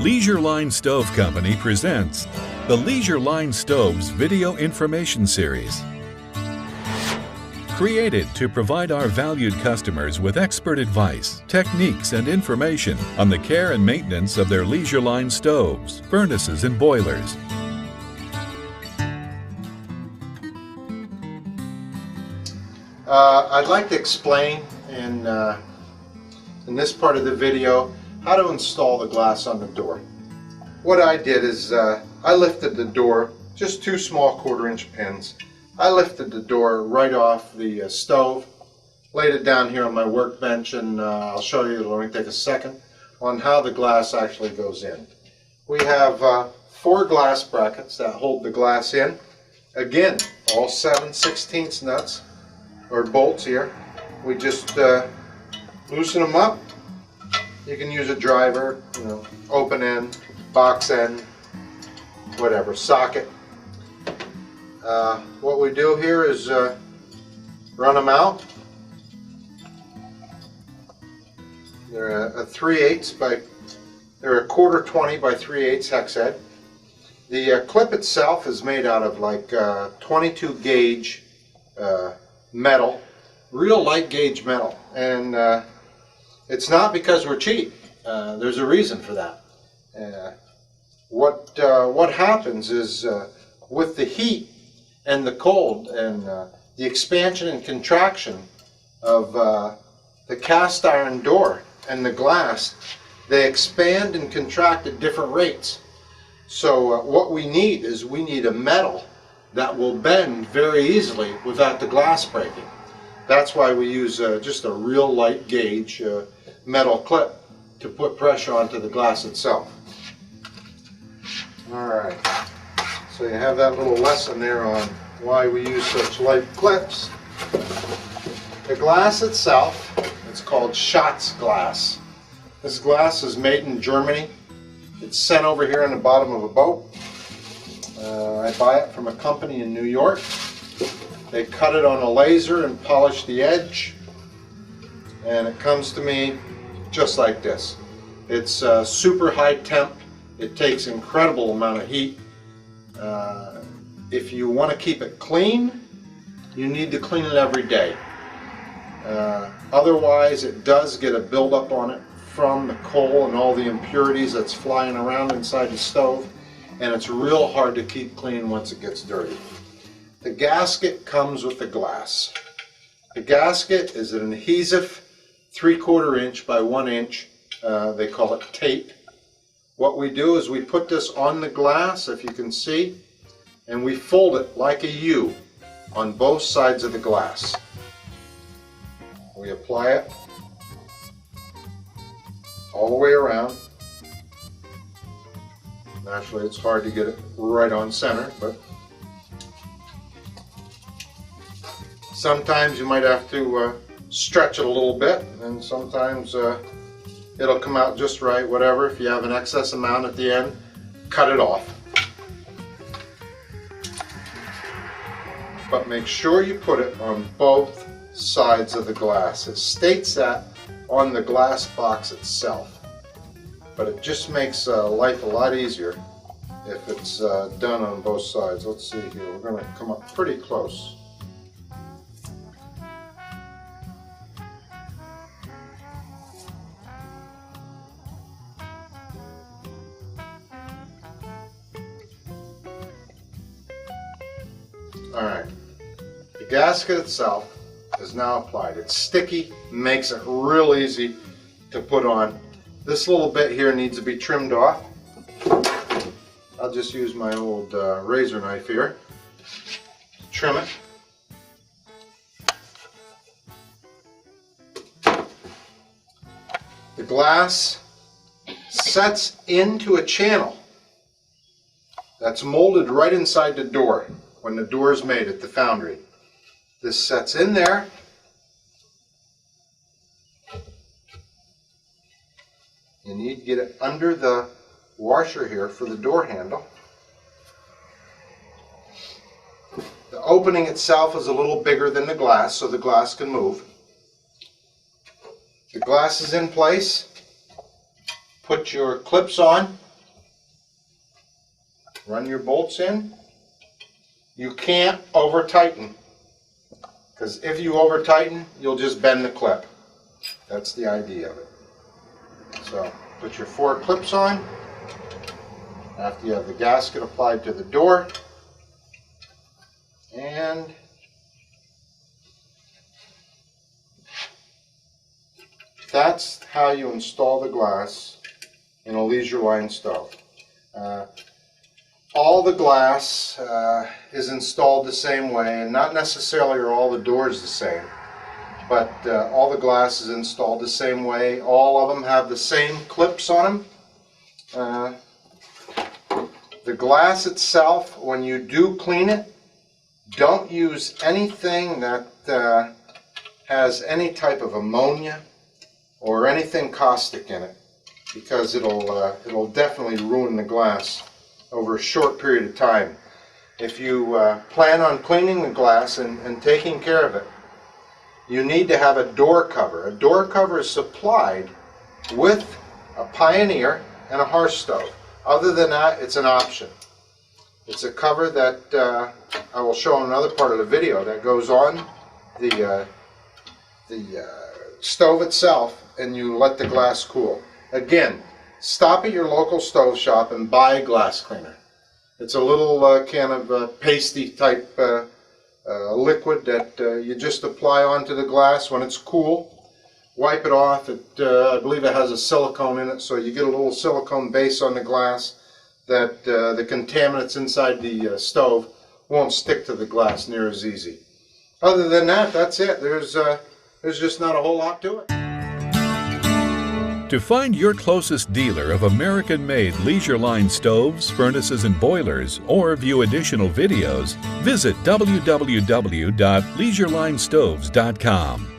Leisure Line Stove Company presents the Leisure Line Stoves Video Information Series. Created to provide our valued customers with expert advice, techniques, and information on the care and maintenance of their Leisure Line stoves, furnaces, and boilers. I'd like to explain in this part of the video how to install the glass on the door. What I did is I lifted the door, just two small 1/4-inch pins. I lifted the door right off the stove, laid it down here on my workbench, and I'll show you, it'll only take a second, on how the glass actually goes in. We have 4 glass brackets that hold the glass in. Again, all 7/16 nuts or bolts here. We just loosen them up. You can use a driver, open end, box end, whatever, socket. What we do here is run them out. They're a 3/8 by, they're a 1/4-20 by 3/8 hex head. The clip itself is made out of like 22 gauge metal, real light gauge metal, and it's not because we're cheap. There's a reason for that. What happens is with the heat and the cold and the expansion and contraction of the cast iron door and the glass, they expand and contract at different rates. So what we need is we need a metal that will bend very easily without the glass breaking. That's why we use just a real light gauge metal clip to put pressure onto the glass itself. Alright, so you have that little lesson there on why we use such light clips. The glass itself, it's called Schatz glass. This glass is made in Germany. It's sent over here on the bottom of a boat. I buy it from a company in New York. They cut it on a laser and polish the edge, and it comes to me just like this. It's super high temp. It takes incredible amount of heat. If you want to keep it clean, you need to clean it every day. Otherwise, it does get a buildup on it from the coal and all the impurities that's flying around inside the stove, and it's real hard to keep clean once it gets dirty. The gasket comes with the glass. The gasket is an adhesive 3/4-inch by 1 inch. They call it tape. What we do is we put this on the glass, if you can see, and we fold it like a U on both sides of the glass. We apply it all the way around. Naturally, it's hard to get it right on center, but sometimes you might have to stretch it a little bit, and sometimes it'll come out just right, whatever. If you have an excess amount at the end, cut it off. But make sure you put it on both sides of the glass. It states that on the glass box itself, but it just makes life a lot easier if it's done on both sides. Let's see here, we're going to come up pretty close. Alright, the gasket itself is now applied. It's sticky, makes it real easy to put on. This little bit here needs to be trimmed off. I'll just use my old razor knife here to trim it. The glass sets into a channel that's molded right inside the door when the door is made at the foundry. This sets in there. You need to get it under the washer here for the door handle. The opening itself is a little bigger than the glass, so the glass can move. The glass is in place. Put your clips on. run your bolts in. You can't over tighten, because if you over tighten, you'll just bend the clip. That's the idea of it. So put your 4 clips on after you have the gasket applied to the door, and that's how you install the glass in a Leisure Line stove. All the glass is installed the same way, and not necessarily are all the doors the same, but all the glass is installed the same way. All of them have the same clips on them. The glass itself, when you do clean it, don't use anything that has any type of ammonia or anything caustic in it, because it'll definitely ruin the glass over a short period of time. If you plan on cleaning the glass and taking care of it, you need to have a door cover. A door cover is supplied with a Pioneer and a hearth stove. Other than that, it's an option. It's a cover that I will show in another part of the video that goes on the stove itself, and you let the glass cool. Again, stop at your local stove shop and buy a glass cleaner. It's a little can of pasty type liquid that you just apply onto the glass when it's cool. Wipe it off. I believe it has a silicone in it, so you get a little silicone base on the glass that the contaminants inside the stove won't stick to the glass near as easy. Other than that, that's it. There's just not a whole lot to it. To find your closest dealer of American-made Leisure Line stoves, furnaces, and boilers, or view additional videos, visit www.leisureLinestoves.com.